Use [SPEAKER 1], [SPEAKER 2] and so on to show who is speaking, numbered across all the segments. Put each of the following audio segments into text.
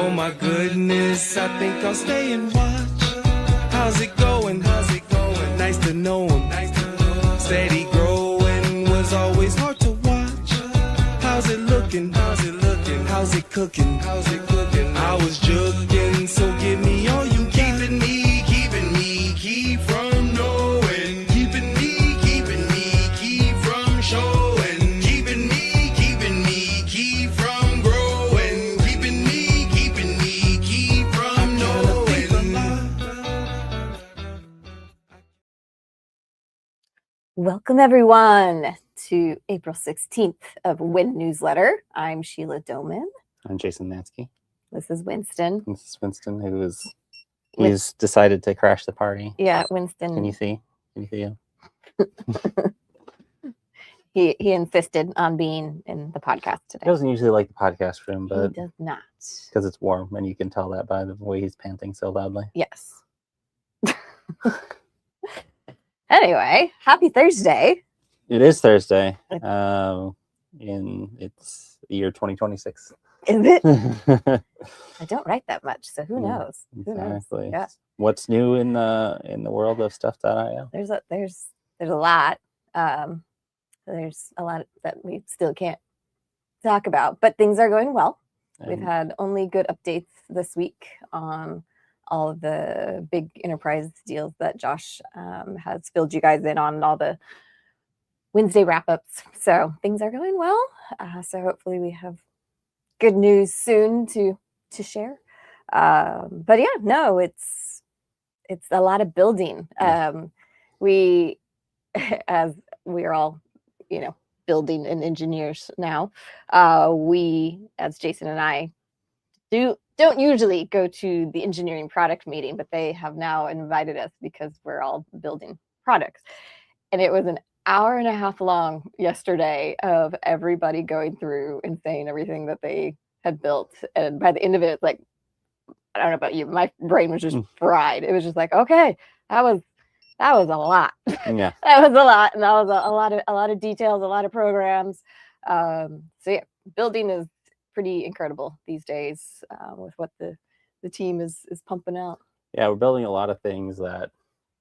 [SPEAKER 1] Oh my goodness, I think I'll stay and watch. How's it going? Nice to know him. Steady growing was always hard to watch. How's it looking? How's it cooking? I was jugging, so give me all you got. Keeping me, keep from knowing. Keeping me, keep from showing. Keeping me, keep from growing. Keeping me, keep from knowing.
[SPEAKER 2] Welcome, everyone, to April 16th of Wen Newsletter. I'm Sheila Doman.
[SPEAKER 3] I'm Jason Nansky.
[SPEAKER 2] This is Winston.
[SPEAKER 3] This is Winston, he's decided to crash the party.
[SPEAKER 2] Yeah, Winston.
[SPEAKER 3] Can you see him?
[SPEAKER 2] He insisted on being in the podcast today.
[SPEAKER 3] He doesn't usually like the podcast room, but
[SPEAKER 2] he does not.
[SPEAKER 3] Because it's warm, and you can tell that by the way he's panting so loudly.
[SPEAKER 2] Yes. Anyway, happy Thursday.
[SPEAKER 3] It is Thursday. It's the year 2026.
[SPEAKER 2] Is it? I don't write that much, so who knows?
[SPEAKER 3] Exactly.
[SPEAKER 2] Who knows? Yeah.
[SPEAKER 3] What's new in the world of stuff.io?
[SPEAKER 2] There's a lot. There's a lot that we still can't talk about, but things are going well. We've had only good updates this week on all of the big enterprise deals that Josh has filled you guys in on, all the Wednesday wrap-ups. So things are going well. So hopefully we have good news soon to share. But yeah, no, it's a lot of building. We, as we are all, building and engineers now, we, as Jason and I, don't usually go to the engineering product meeting, but they have now invited us because we're all building products. And it was an hour and a half long yesterday of everybody going through and saying everything that they had built. And by the end of it, it's like, I don't know about you, my brain was just fried. It was just like, okay, that was a lot.
[SPEAKER 3] Yeah.
[SPEAKER 2] That was a lot. And that was a lot of details, a lot of programs. So yeah, building is pretty incredible these days with what the team is pumping out.
[SPEAKER 3] Yeah, we're building a lot of things that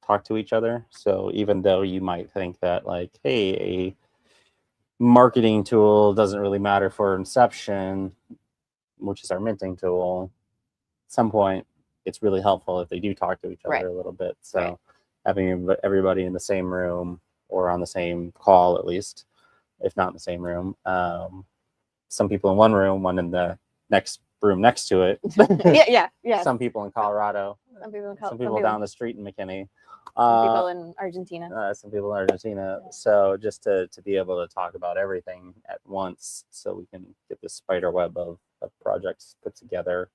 [SPEAKER 3] talk to each other. So even though you might think that, like, hey, a marketing tool doesn't really matter for Inception, which is our minting tool, at some point it's really helpful if they do talk to each other a little bit. So having everybody in the same room or on the same call, at least, if not in the same room, some people in one room, one in the next room next to it.
[SPEAKER 2] Yeah.
[SPEAKER 3] Some people in Colorado. Some people down the street in McKinney.
[SPEAKER 2] Some people in Argentina.
[SPEAKER 3] Some people in Argentina. Yeah. So just to be able to talk about everything at once, so we can get this spider web of projects put together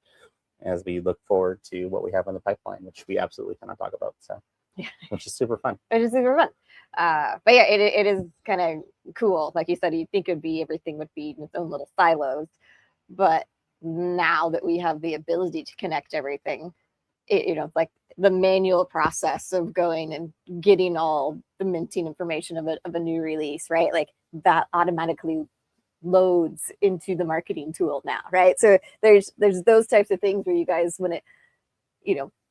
[SPEAKER 3] as we look forward to what we have in the pipeline, which we absolutely cannot talk about. So, which is super fun.
[SPEAKER 2] It is super fun. But yeah, it is kind of cool. Like you said, you'd think everything would be in its own little silos, but now that we have the ability to connect everything, it's like the manual process of going and getting all the minting information of a new release, right? Like that automatically loads into the marketing tool now, right? So there's those types of things where you guys, when it,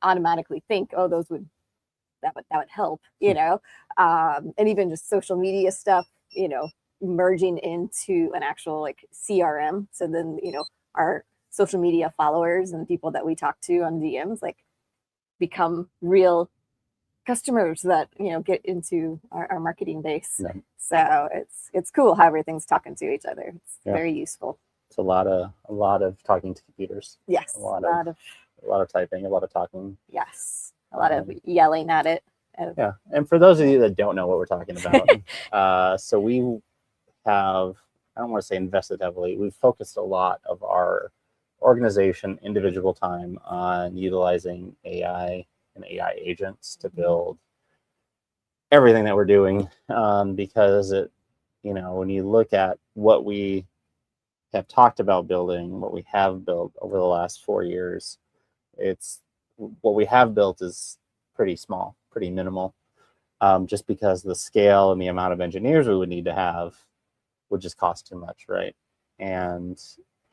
[SPEAKER 2] automatically think, oh, that would help, and even just social media stuff, merging into an actual like CRM. So then, our social media followers and people that we talk to on DMs, like, become real customers that, get into our marketing base. Yeah. So it's cool how everything's talking to each other. It's very useful.
[SPEAKER 3] It's a lot of talking to computers.
[SPEAKER 2] Yes.
[SPEAKER 3] A lot of typing, a lot of talking.
[SPEAKER 2] Yes. A lot of yelling at it.
[SPEAKER 3] Yeah. And for those of you that don't know what we're talking about, so we have, I don't want to say invested heavily, we've focused a lot of our organization, individual time on utilizing AI and AI agents to build everything that we're doing, because it, when you look at what we have talked about building, what we have built over the last 4 years, it's what we have built is pretty small, pretty minimal, just because the scale and the amount of engineers we would need to have would just cost too much, right? And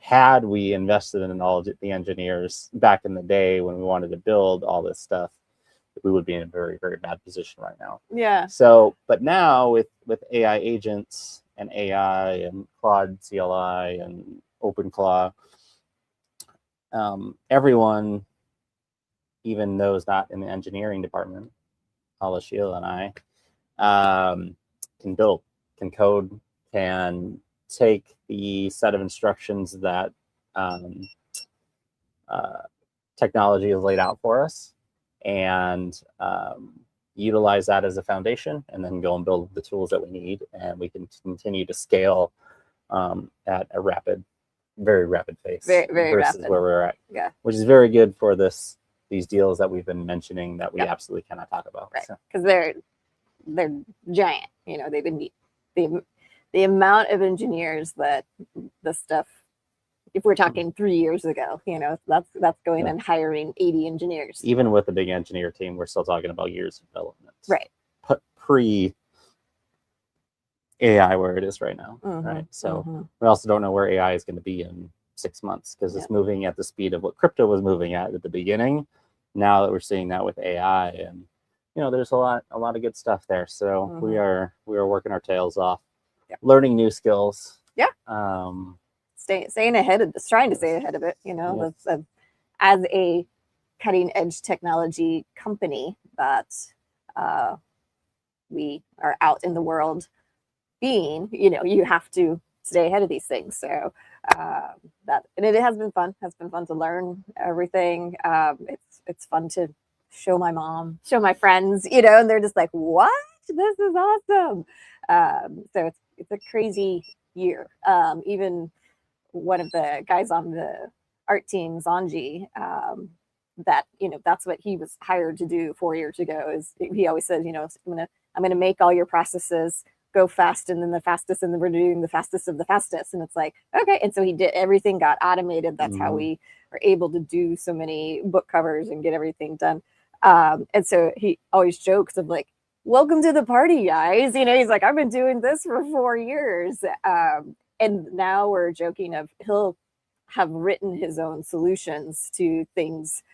[SPEAKER 3] had we invested in all of the engineers back in the day when we wanted to build all this stuff, we would be in a very, very bad position right now.
[SPEAKER 2] Yeah.
[SPEAKER 3] So, but now with AI agents and AI and Claude CLI and OpenClaw, everyone, even those not in the engineering department, a la Sheila and I, can build, can code, can take the set of instructions that technology has laid out for us and utilize that as a foundation, and then go and build the tools that we need, and we can continue to scale at a very rapid pace,
[SPEAKER 2] very
[SPEAKER 3] versus
[SPEAKER 2] rapid.
[SPEAKER 3] where we're at.
[SPEAKER 2] Yeah.
[SPEAKER 3] Which is very good for these deals that we've been mentioning that we absolutely cannot talk about.
[SPEAKER 2] Right. Because they're giant. You know, they've been the amount of engineers that the stuff, if we're talking 3 years ago, you know, that's going and hiring 80 engineers.
[SPEAKER 3] Even with a big engineer team, we're still talking about years of development.
[SPEAKER 2] Right.
[SPEAKER 3] Pre AI where it is right now. Right. So we also don't know where AI is going to be in 6 months, because it's moving at the speed of what crypto was moving at the beginning. Now that we're seeing that with AI, and you know, there's a lot of good stuff there. So we are working our tails off, learning new skills. Yeah.
[SPEAKER 2] Staying ahead of this, trying to stay ahead of it. You know, as a cutting edge technology company that we are out in the world being, you know, you have to stay ahead of these things. So and it has been fun. Has been fun to learn everything. It's fun to show my mom, show my friends, you know, and they're just like, "What? This is awesome!" So it's a crazy year. Even one of the guys on the art team, Zanji, that, you know, that's what he was hired to do 4 years ago. Is he always says, you know, I'm gonna make all your processes go fast, and then the fastest, and then we're doing the fastest of the fastest. And it's like, okay. And so he did, everything got automated. That's how we are able to do so many book covers and get everything done. And so he always jokes of like, "Welcome to the party, guys." You know, he's like, "I've been doing this for 4 years." And now we're joking of he'll have written his own solutions to things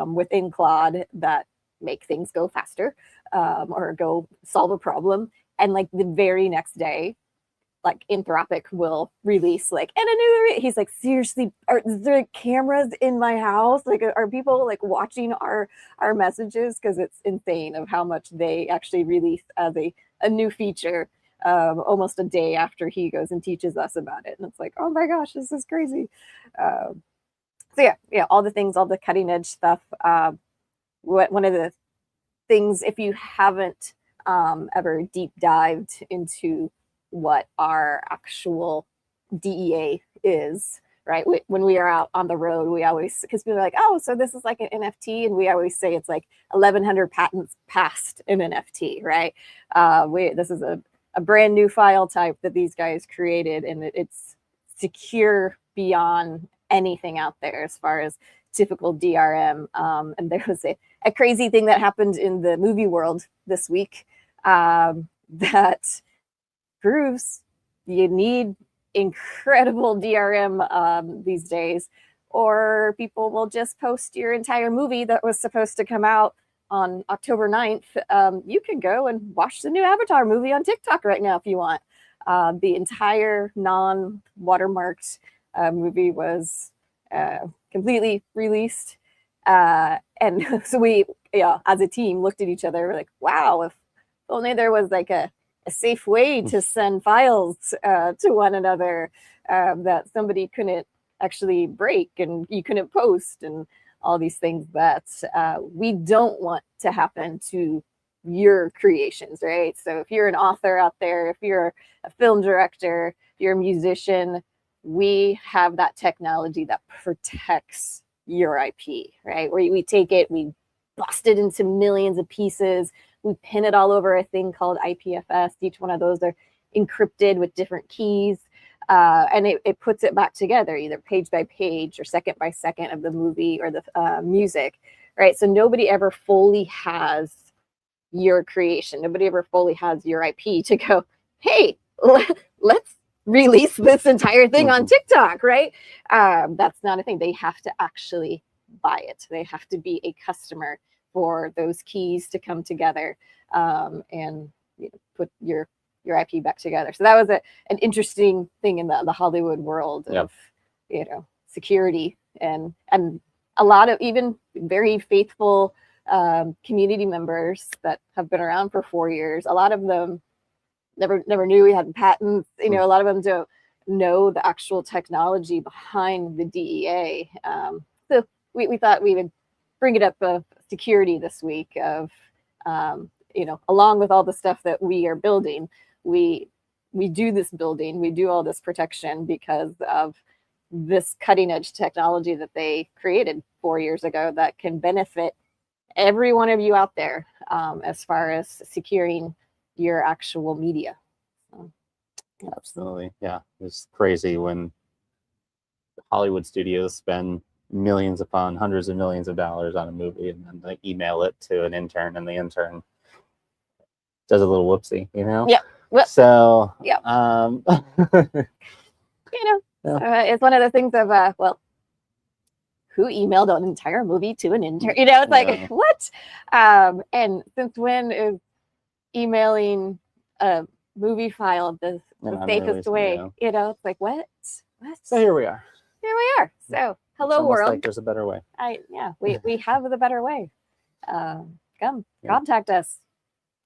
[SPEAKER 2] within Claude that make things go faster, or go solve a problem. And like the very next day, like Anthropic will release like, and a new, he's like, "Seriously, are there cameras in my house? Like, are people like watching our messages?" Because it's insane of how much they actually release as a new feature almost a day after he goes and teaches us about it. And it's like, oh my gosh, this is crazy. So yeah, all the things, all the cutting edge stuff. One of the things, if you haven't ever deep dived into what our actual DEA is, right? When we are out on the road, we always, because people are like, "Oh, so this is like an NFT," and we always say it's like 1,100 patents passed in NFT, right? This is a brand new file type that these guys created, and it's secure beyond anything out there as far as typical DRM. And there was a crazy thing that happened in the movie world this week that proves you need incredible DRM these days, or people will just post your entire movie that was supposed to come out on October 9th. You can go and watch the new Avatar movie on TikTok right now if you want. The entire non-watermarked movie was completely released. And so we, as a team, looked at each other. We're like, wow, if only there was like a safe way to send files to one another that somebody couldn't actually break and you couldn't post, and all these things that we don't want to happen to your creations, right? So if you're an author out there, if you're a film director, if you're a musician, we have that technology that protects your IP, right? Where we take it, we bust it into millions of pieces, we pin it all over a thing called IPFS. Each one of those are encrypted with different keys. And it puts it back together, either page by page or second by second of the movie or the music, right? So nobody ever fully has your creation. Nobody ever fully has your IP to go, hey, let's release this entire thing on
[SPEAKER 3] Mhm.
[SPEAKER 2] TikTok, right? That's not a thing. They have to actually buy it. They have to be a customer for those keys to come together, and put your IP back together. So that was an interesting thing in the Hollywood world of security, and a lot of even very faithful community members that have been around for 4 years. A lot of them never knew we had patents. A lot of them don't know the actual technology behind the DEA. So we thought we would bring it up of security this week of, along with all the stuff that we are building, we do this building, we do all this protection because of this cutting edge technology that they created 4 years ago that can benefit every one of you out there, as far as securing your actual media. So,
[SPEAKER 3] Absolutely. Yeah. It's crazy when Hollywood studios spend millions upon hundreds of millions of dollars on a movie and then they email it to an intern and the intern does a little whoopsie,
[SPEAKER 2] Yeah. Well,
[SPEAKER 3] So,
[SPEAKER 2] yeah.
[SPEAKER 3] Yeah.
[SPEAKER 2] It's one of the things of, who emailed an entire movie to an intern? It's like, what? And since when is emailing a movie file the safest way? It's like, what?
[SPEAKER 3] So here we are.
[SPEAKER 2] So hello
[SPEAKER 3] it's almost
[SPEAKER 2] world.
[SPEAKER 3] Like there's a better way.
[SPEAKER 2] We have the better way. Contact us.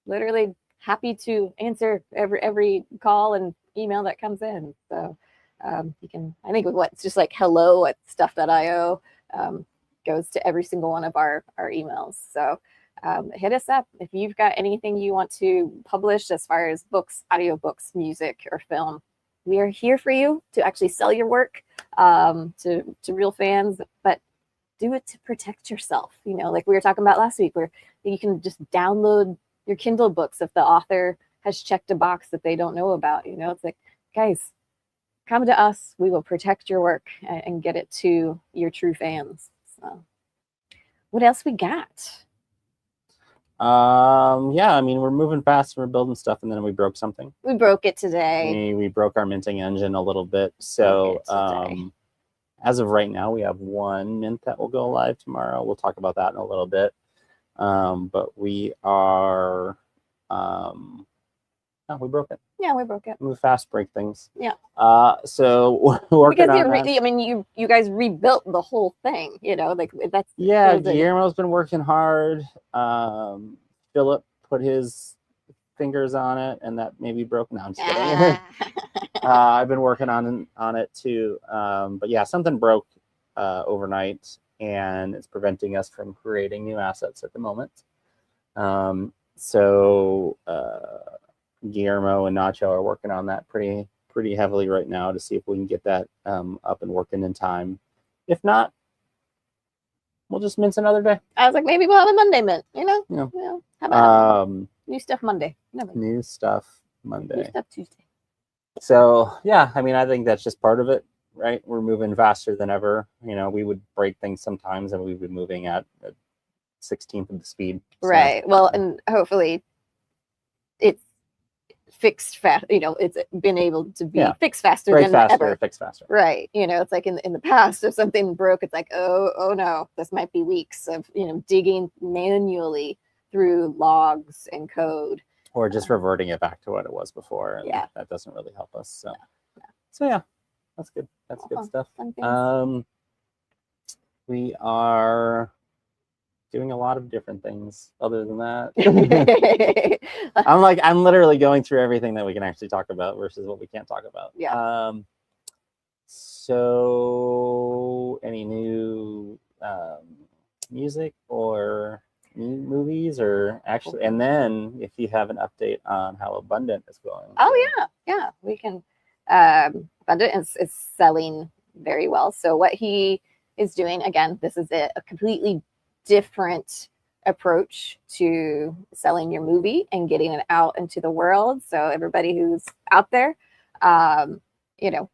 [SPEAKER 2] Literally happy to answer every call and email that comes in. So you can, I think it's just like hello@stuff.io goes to every single one of our emails. So hit us up if you've got anything you want to publish as far as books, audiobooks, music, or film. We are here for you to actually sell your work to real fans, but do it to protect yourself. Like we were talking about last week, where you can just download your Kindle books if the author has checked a box that they don't know about. It's like, guys, come to us. We will protect your work and get it to your true fans. So, what else we got?
[SPEAKER 3] We're moving fast. We're building stuff, and then we broke something.
[SPEAKER 2] We broke it today.
[SPEAKER 3] We broke our minting engine a little bit. So, as of right now, we have one mint that will go live tomorrow. We'll talk about that in a little bit. But we are, we broke it.
[SPEAKER 2] Yeah, we broke it.
[SPEAKER 3] Move fast, break things.
[SPEAKER 2] Yeah.
[SPEAKER 3] So we're working on that.
[SPEAKER 2] You guys rebuilt the whole thing. That's.
[SPEAKER 3] Yeah, Guillermo's been working hard. Philip put his fingers on it, and that maybe broke. No, I'm just kidding. I've been working on it too. But yeah, something broke overnight, and it's preventing us from creating new assets at the moment. So Guillermo and Nacho are working on that pretty heavily right now to see if we can get that up and working in time. If not, we'll just mince another day.
[SPEAKER 2] I was like, maybe we'll have a Monday mint. How about New Stuff Monday?
[SPEAKER 3] New Stuff Monday.
[SPEAKER 2] New Stuff Tuesday.
[SPEAKER 3] So yeah, I think that's just part of it, right? We're moving faster than ever. We would break things sometimes, and we'd be moving at a 16th of the speed.
[SPEAKER 2] Right. Well, and hopefully it's fixed fast. It's been able to be fixed faster than ever.
[SPEAKER 3] Fixed faster.
[SPEAKER 2] Right. It's like in the past, if something broke, it's like, oh no, this might be weeks of digging manually through logs and code,
[SPEAKER 3] or just reverting it back to what it was before. And that doesn't really help us. So, so yeah, that's good. That's good stuff. We are doing a lot of different things other than that. I'm literally going through everything that we can actually talk about versus what we can't talk about.
[SPEAKER 2] Yeah.
[SPEAKER 3] So any new music or new movies, or actually, and then if you have an update on how Abundant is going.
[SPEAKER 2] Oh yeah, we can. Abundant is selling very well. So what he is doing, again, this is a completely different approach to selling your movie and getting it out into the world. So everybody who's out there,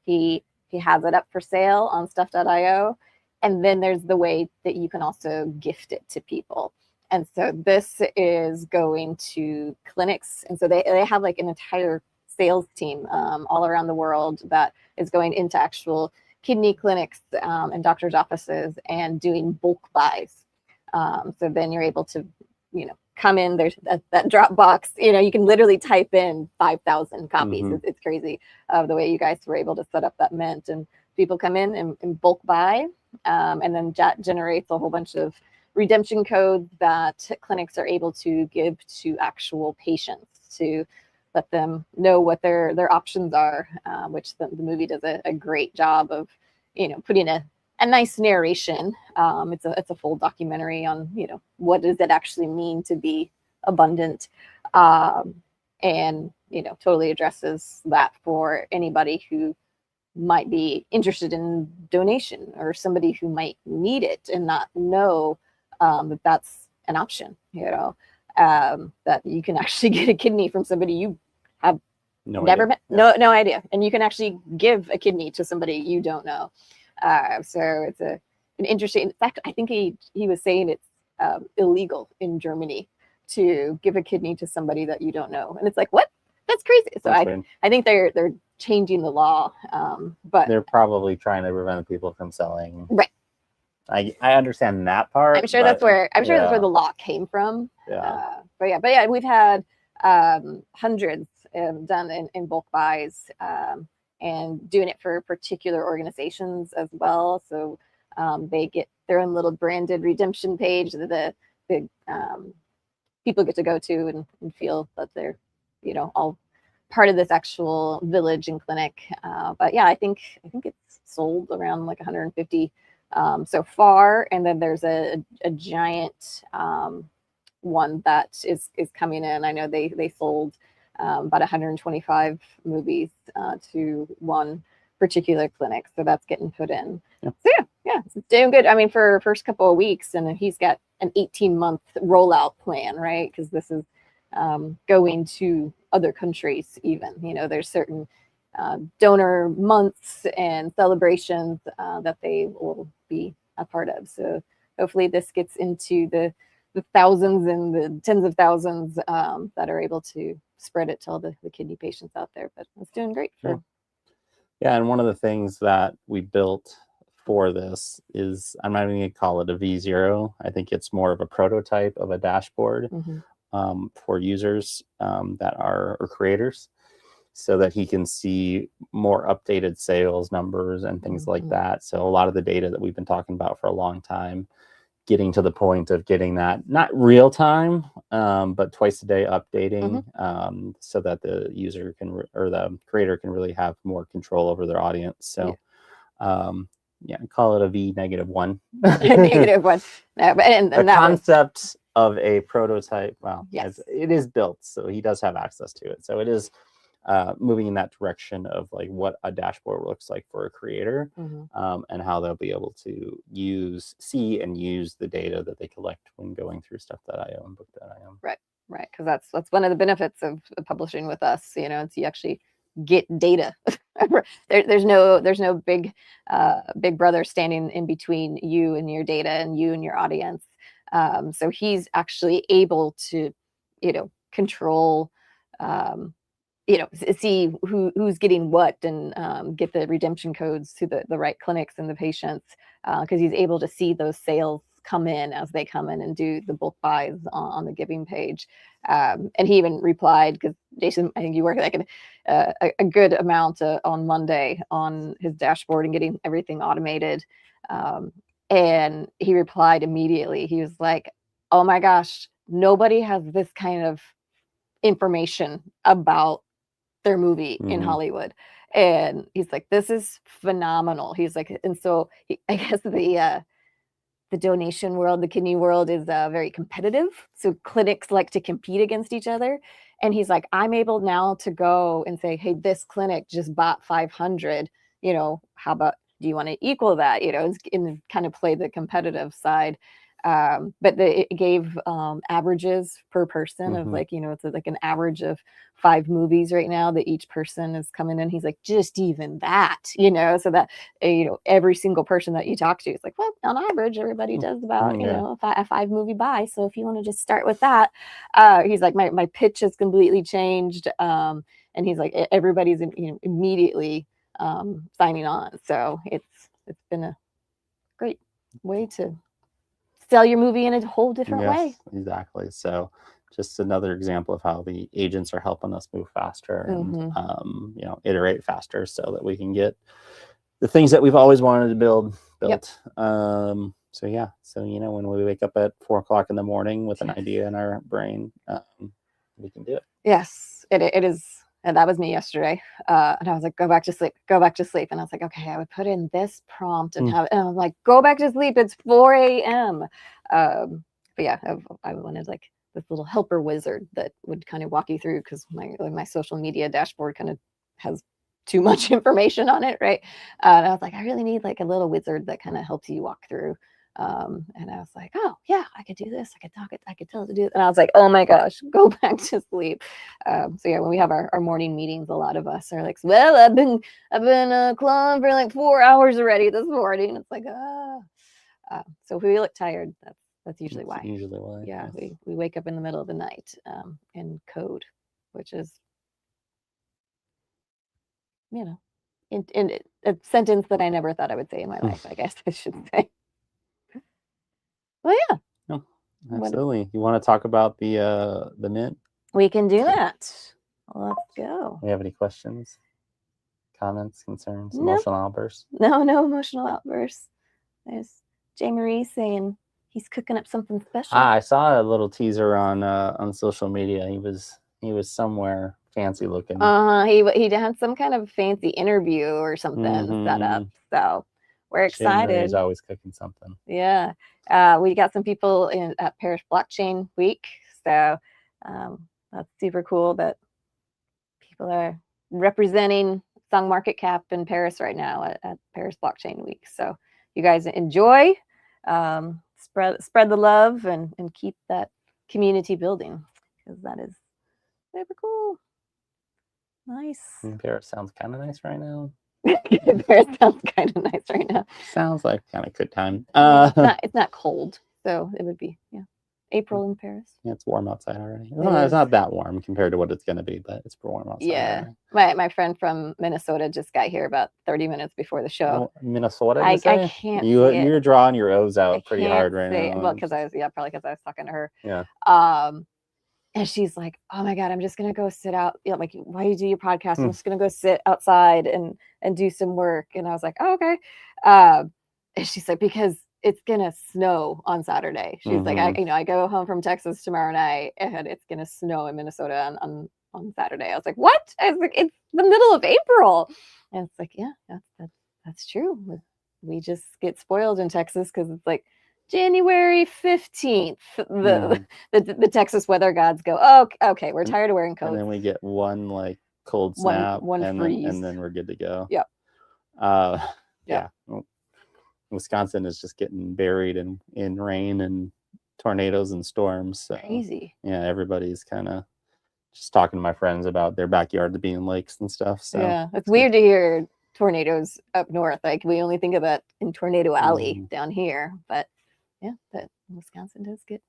[SPEAKER 2] he has it up for sale on stuff.io. And then there's the way that you can also gift it to people. And so this is going to clinics. And so they have like an entire sales team all around the world that is going into actual kidney clinics and doctors' offices and doing bulk buys. So then you're able to, come in, there's that drop box, you can literally type in 5,000 copies.
[SPEAKER 3] Mhm.
[SPEAKER 2] It's crazy the way you guys were able to set up that mint, and people come in and bulk buy, and then that generates a whole bunch of redemption codes that clinics are able to give to actual patients to let them know what their options are, which the movie does a great job of, putting a nice narration. It's a full documentary on, what does it actually mean to be abundant, and, totally addresses that for anybody who might be interested in donation or somebody who might need it and not know that that's an option, that you can actually get a kidney from somebody you have never met, no idea, and you can actually give a kidney to somebody you don't know. So it's an interesting. In fact, I think he was saying it's illegal in Germany to give a kidney to somebody that you don't know, and it's like, what? That's crazy. So I think they're changing the law, but
[SPEAKER 3] they're probably trying to prevent people from selling.
[SPEAKER 2] Right.
[SPEAKER 3] I understand that part.
[SPEAKER 2] I'm sure that's where the law came from.
[SPEAKER 3] Yeah.
[SPEAKER 2] But yeah, we've had hundreds done in bulk buys, and doing it for particular organizations as well. So they get their own little branded redemption page that the people get to go to and feel that they're, all part of this actual village and clinic. But yeah, I think it's sold around like 150 so far, and then there's a giant one that is coming in. I know they sold about 125 movies to one particular clinic, so that's getting put in.
[SPEAKER 3] Yeah.
[SPEAKER 2] So yeah, it's doing good. I mean, for first couple of weeks, and then he's got an 18-month rollout plan, right? Because this is going to other countries even. There's certain donor months and celebrations that they will be a part of. So hopefully this gets into the thousands and the tens of thousands that are able to spread it to all the kidney patients out there. But it's doing great.
[SPEAKER 3] Yeah, and one of the things that we built for this is, I'm not even going to call it a V0. I think it's more of a prototype of a dashboard for users that are or creators, so that he can see more updated sales numbers and things like that. So a lot of the data that we've been talking about for a long time, getting to the point of getting that, not real time, but twice a day updating, so that the user can, or the creator can really have more control over their audience. So call it a V-1.
[SPEAKER 2] -1. No, but and
[SPEAKER 3] the concept of a prototype, well, yes, it is built, so he does have access to it. So it is moving in that direction of like what a dashboard looks like for a creator, and how they'll be able to see and use the data that they collect when going through Stuff.io and Book.io.
[SPEAKER 2] Right, because that's one of the benefits of publishing with us. It's you actually get data. There's no big brother standing in between you and your data and you and your audience. So he's actually able to, control, see who's getting what, and get the redemption codes to the right clinics and the patients, because he's able to see those sales come in as they come in and do the bulk buys on the giving page. And he even replied, because Jason, I think you work like a good amount on Monday on his dashboard and getting everything automated. And he replied immediately. He was like, oh my gosh, nobody has this kind of information about their movie in Hollywood. And he's like, this is phenomenal. He's like, and so I guess the donation world, the kidney world, is very competitive. So clinics like to compete against each other. And he's like, I'm able now to go and say, hey, this clinic just bought 500, how about, do you want to equal that? And kind of play the competitive side. But it gave averages per person of like, it's like an average of 5 movies right now that each person is coming in. He's like, just even that, so that, every single person that you talk to is like, well, on average, everybody does about, a 5 movie buy. So if you want to just start with that, he's like, my pitch has completely changed. and he's like, everybody's immediately signing on. So it's been a great way to sell your movie in a whole different way.
[SPEAKER 3] Exactly. So just another example of how the agents are helping us move faster and iterate faster so that we can get the things that we've always wanted to built.
[SPEAKER 2] Yep.
[SPEAKER 3] So when we wake up at 4 o'clock in the morning with an idea in our brain, we can do it.
[SPEAKER 2] Yes, it is. And that was me yesterday. And I was like, go back to sleep. And I was like, okay, I would put in this prompt and and I'm like, go back to sleep. It's 4 a.m. But yeah, I wanted like this little helper wizard that would kind of walk you through, because my social media dashboard kind of has too much information on it, right? And I was like, I really need like a little wizard that kind of helps you walk through. And I was like, oh yeah, I could do this. I could talk it. I could tell it to do it. And I was like, oh my gosh, go back to sleep. So yeah, when we have our morning meetings, a lot of us are like, well, I've been clawing for like 4 hours already this morning. It's like, so if we look tired, that's usually why. Yeah, yes. we wake up in the middle of the night and code, which is, in a sentence that I never thought I would say in my life, I guess I should say. Well, yeah.
[SPEAKER 3] No, absolutely. You want to talk about the mint?
[SPEAKER 2] We can do that. Let's go.
[SPEAKER 3] Do you have any questions, comments, concerns, emotional outbursts?
[SPEAKER 2] No emotional outbursts. There's J. Marie saying he's cooking up something special.
[SPEAKER 3] I saw a little teaser on social media. He was somewhere fancy looking.
[SPEAKER 2] He had some kind of fancy interview or something set up. So we're excited.
[SPEAKER 3] He's always cooking something.
[SPEAKER 2] Yeah. We got some people at Paris Blockchain Week. So that's super cool that people are representing Song Market Cap in Paris right now at Paris Blockchain Week. So you guys enjoy, spread the love and keep that community building, because that is super cool. Nice.
[SPEAKER 3] Paris sounds kind of nice right now.
[SPEAKER 2] Paris sounds kind of nice right now.
[SPEAKER 3] Sounds like kind of good time.
[SPEAKER 2] It's not cold, so it would be April in Paris.
[SPEAKER 3] Yeah, it's warm outside already. It's not that warm compared to what it's going to be, but it's warm outside. Yeah,
[SPEAKER 2] already. My friend from Minnesota just got here about 30 minutes before the show.
[SPEAKER 3] Minnesota,
[SPEAKER 2] I can't.
[SPEAKER 3] You're drawing your O's out pretty hard right now.
[SPEAKER 2] Well, because probably because I was talking to her.
[SPEAKER 3] Yeah.
[SPEAKER 2] And she's like, oh my God, I'm just going to go sit out. Like, why do you do your podcast? I'm just going to go sit outside and do some work. And I was like, oh, okay. And she's like, because it's going to snow on Saturday. She's like, I go home from Texas tomorrow night and it's going to snow in Minnesota on Saturday. I was like, what? I was like, it's the middle of April. And it's like, yeah, that's true. We just get spoiled in Texas because it's like, January 15th, the Texas weather gods go, oh, okay, we're tired of wearing coats.
[SPEAKER 3] And then we get one like cold snap, and then we're good to go.
[SPEAKER 2] Yep.
[SPEAKER 3] Yeah. Wisconsin is just getting buried in rain and tornadoes and storms. So,
[SPEAKER 2] crazy.
[SPEAKER 3] Yeah, everybody's kind of just talking to my friends about their backyard being lakes and stuff. So
[SPEAKER 2] yeah, it's weird to hear tornadoes up north. Like we only think of that in Tornado Alley down here, but yeah, but Wisconsin does get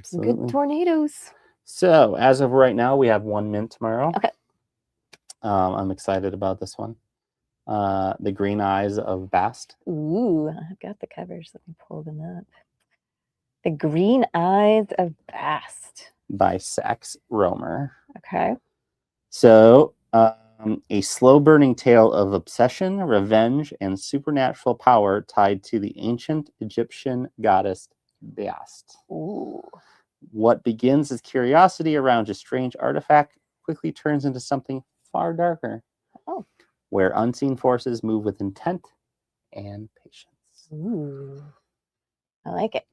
[SPEAKER 2] some good tornadoes.
[SPEAKER 3] So as of right now, we have one mint tomorrow.
[SPEAKER 2] Okay.
[SPEAKER 3] I'm excited about this one. The Green Eyes of Bast.
[SPEAKER 2] Ooh, I've got the covers. Let me pull them up. The Green Eyes of Bast.
[SPEAKER 3] By Sax Romer.
[SPEAKER 2] Okay.
[SPEAKER 3] So a slow-burning tale of obsession, revenge, and supernatural power tied to the ancient Egyptian goddess Bast.
[SPEAKER 2] Ooh.
[SPEAKER 3] What begins as curiosity around a strange artifact quickly turns into something far darker.
[SPEAKER 2] Oh.
[SPEAKER 3] Where unseen forces move with intent and patience.
[SPEAKER 2] Ooh. I like it.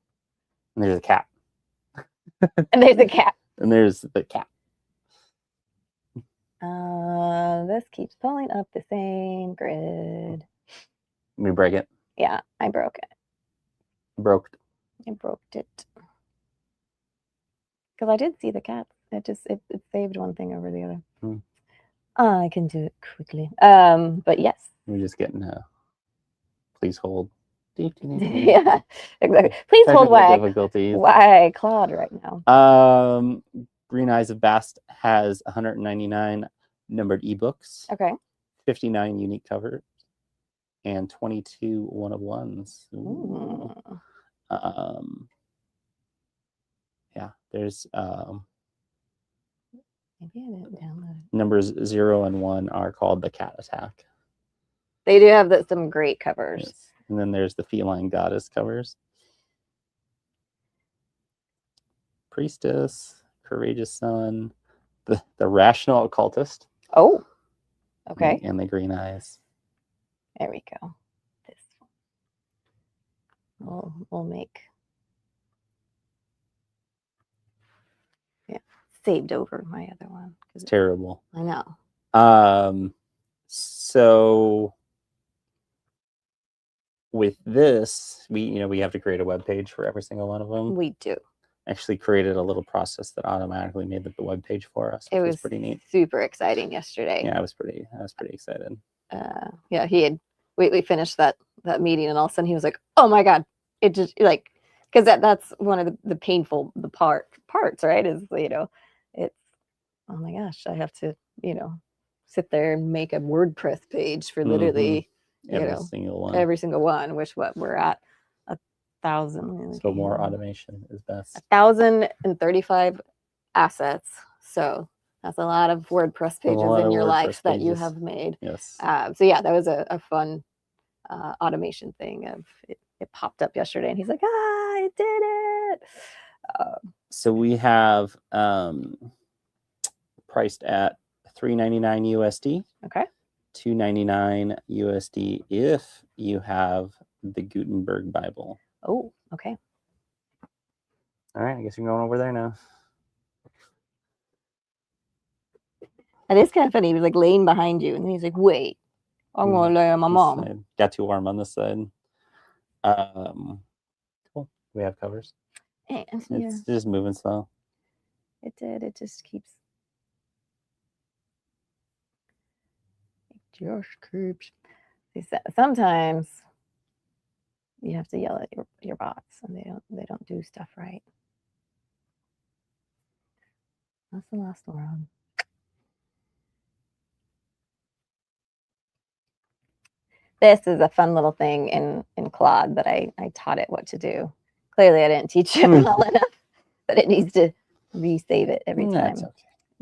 [SPEAKER 3] And there's a cat.
[SPEAKER 2] And there's a cat.
[SPEAKER 3] And there's the cat.
[SPEAKER 2] This keeps pulling up the same grid.
[SPEAKER 3] Let me break it.
[SPEAKER 2] Yeah, I broke it.
[SPEAKER 3] I broke
[SPEAKER 2] it. Because I did see the cat. It saved one thing over the other. I can do it quickly. But yes.
[SPEAKER 3] We're just getting please hold.
[SPEAKER 2] Yeah, exactly. Please hold why Claude right now.
[SPEAKER 3] Green Eyes of Bast has 199 numbered ebooks,
[SPEAKER 2] Okay.
[SPEAKER 3] 59 unique covers, and 22 one-of-ones.
[SPEAKER 2] Ooh.
[SPEAKER 3] Yeah, there's
[SPEAKER 2] Maybe I didn't download it.
[SPEAKER 3] numbers 0 and 1 are called the Cat Attack.
[SPEAKER 2] They do have some great covers.
[SPEAKER 3] Yes. And then there's the Feline Goddess covers. Priestess, Courageous Sun, the Rational Occultist.
[SPEAKER 2] Oh, okay.
[SPEAKER 3] And the Green Eyes.
[SPEAKER 2] There we go. This we'll make. Yeah, saved over my other one.
[SPEAKER 3] It's terrible.
[SPEAKER 2] I know.
[SPEAKER 3] So with this, we have to create a web page for every single one of them.
[SPEAKER 2] We do.
[SPEAKER 3] Actually created a little process that automatically made the web page for us.
[SPEAKER 2] It was
[SPEAKER 3] pretty neat.
[SPEAKER 2] Super exciting yesterday.
[SPEAKER 3] Yeah, I was pretty excited.
[SPEAKER 2] Yeah, we finished that meeting, and all of a sudden he was like, "Oh my god!" It just like, because that's one of the painful parts, right? Is it's, oh my gosh, I have to sit there and make a WordPress page for literally every single one. Which we're at 1,000.
[SPEAKER 3] So more automation is best.
[SPEAKER 2] 1,035 assets. So that's a lot of WordPress pages in your life that you have made.
[SPEAKER 3] Yes.
[SPEAKER 2] So yeah, that was a fun automation thing. It popped up yesterday, and he's like, I did it.
[SPEAKER 3] So we have priced at $3.99 USD.
[SPEAKER 2] Okay.
[SPEAKER 3] $2.99 USD if you have the Gutenberg Bible.
[SPEAKER 2] Oh, okay.
[SPEAKER 3] All right, I guess you're going over there now.
[SPEAKER 2] It is kind of funny. He was like laying behind you, and then he's like, "Wait, I'm going to lay on my mom."
[SPEAKER 3] Side. Got too warm on this side. Cool. We have covers.
[SPEAKER 2] And
[SPEAKER 3] It's just moving slow.
[SPEAKER 2] It did. It just keeps. It just keeps. Sometimes you have to yell at your bots, and they don't do stuff right. That's the last one. This is a fun little thing in Claude that I taught it what to do. Clearly, I didn't teach it well enough, but it needs to resave it every time.
[SPEAKER 3] That's okay.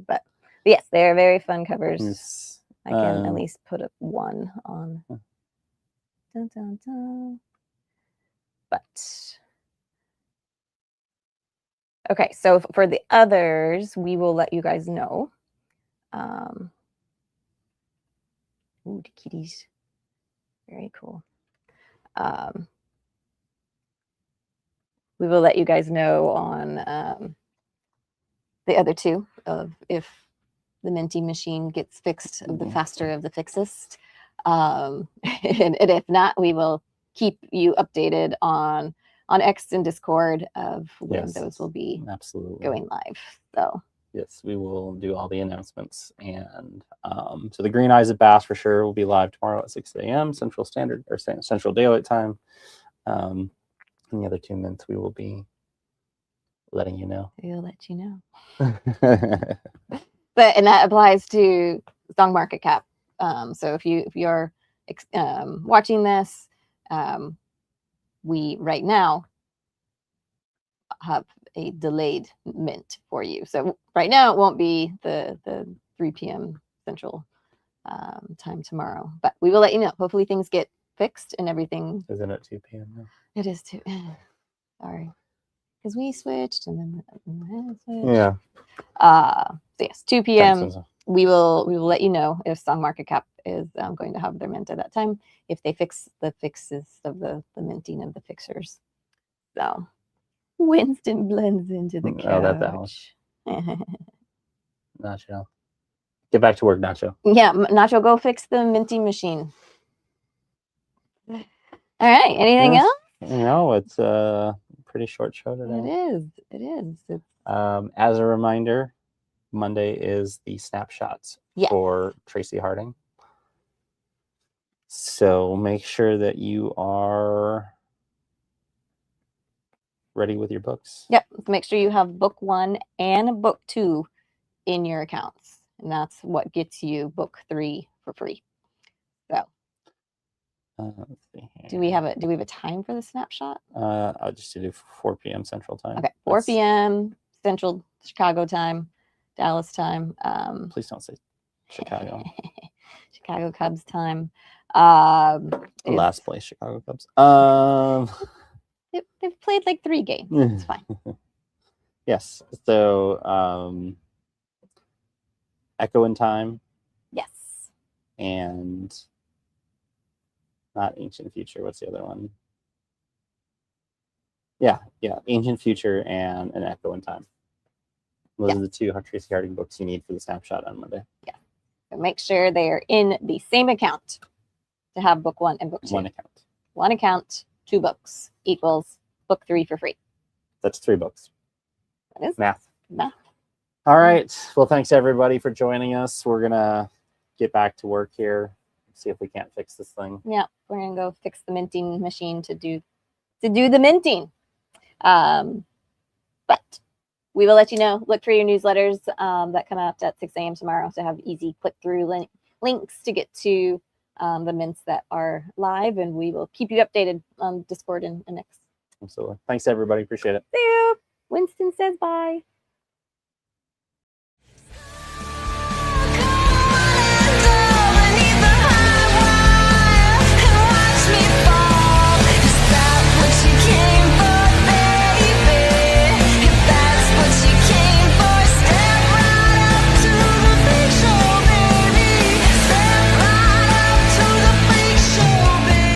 [SPEAKER 2] But yes, they are very fun covers.
[SPEAKER 3] Yes.
[SPEAKER 2] I can at least put one on. Dun, dun, dun. But okay, so for the others, we will let you guys know. Ooh, the kitties. Very cool. We will let you guys know on the other two of if the Minty machine gets fixed, of the faster of the fixest. And if not, we will keep you updated on X and Discord of when those will be going live. So
[SPEAKER 3] yes, we will do all the announcements. And so the Green Eyes of Bass for sure will be live tomorrow at 6 a.m. Central Standard or Central Daylight Time. And the other 2 minutes we will be letting you know.
[SPEAKER 2] We'll let you know. And that applies to Song Market Cap. So if you're watching this, we right now have a delayed mint for you. So right now it won't be the 3 p.m. Central time tomorrow, but we will let you know. Hopefully things get fixed and everything.
[SPEAKER 3] Isn't it 2 p.m. now?
[SPEAKER 2] It is 2. Sorry, because we switched and then switched.
[SPEAKER 3] Yeah.
[SPEAKER 2] So yes, 2 p.m. We will let you know if Song Market Cap is going to have their mint at that time, if they fix the fixes of the minting of the fixers. So Winston blends into the couch.
[SPEAKER 3] Oh, that Nacho. Get back to work, Nacho.
[SPEAKER 2] Yeah, Nacho, go fix the minting machine. All right, anything else?
[SPEAKER 3] No, it's a pretty short show today.
[SPEAKER 2] It is.
[SPEAKER 3] As a reminder, Monday is the snapshots for Tracy Harding. So make sure that you are ready with your books.
[SPEAKER 2] Yep. Make sure you have book 1 and book 2 in your accounts. And that's what gets you book 3 for free. So
[SPEAKER 3] Let's see here.
[SPEAKER 2] do we have a time for the snapshot?
[SPEAKER 3] I'll just do 4 p.m. Central Time.
[SPEAKER 2] Okay. 4 p.m. Central Chicago time, Dallas time.
[SPEAKER 3] Please don't say Chicago.
[SPEAKER 2] Chicago Cubs time.
[SPEAKER 3] Last place Chicago Cubs.
[SPEAKER 2] They've played like 3 games. It's fine.
[SPEAKER 3] Yes. So Echo in Time
[SPEAKER 2] Yes.
[SPEAKER 3] and not Ancient Future. What's the other one? Yeah. Ancient Future and an Echo in Time. Those are the 2 Tracy Harding books you need for the snapshot on Monday.
[SPEAKER 2] Yeah. So make sure they are in the same account to have book 1 and book 2.
[SPEAKER 3] One account.
[SPEAKER 2] 1 account, 2 books equals book 3 for free.
[SPEAKER 3] That's 3 books.
[SPEAKER 2] That is
[SPEAKER 3] Math.
[SPEAKER 2] math.
[SPEAKER 3] All right. Well, thanks everybody for joining us. We're gonna get back to work here. See if we can't fix this thing.
[SPEAKER 2] Yeah, we're gonna go fix the minting machine to do the minting. But we will let you know. Look for your newsletters that come out at 6 a.m. tomorrow to have easy click-through links to get to the mints that are live, and we will keep you updated on Discord and X.
[SPEAKER 3] Absolutely. Thanks everybody. Appreciate it.
[SPEAKER 2] See you. Winston says bye.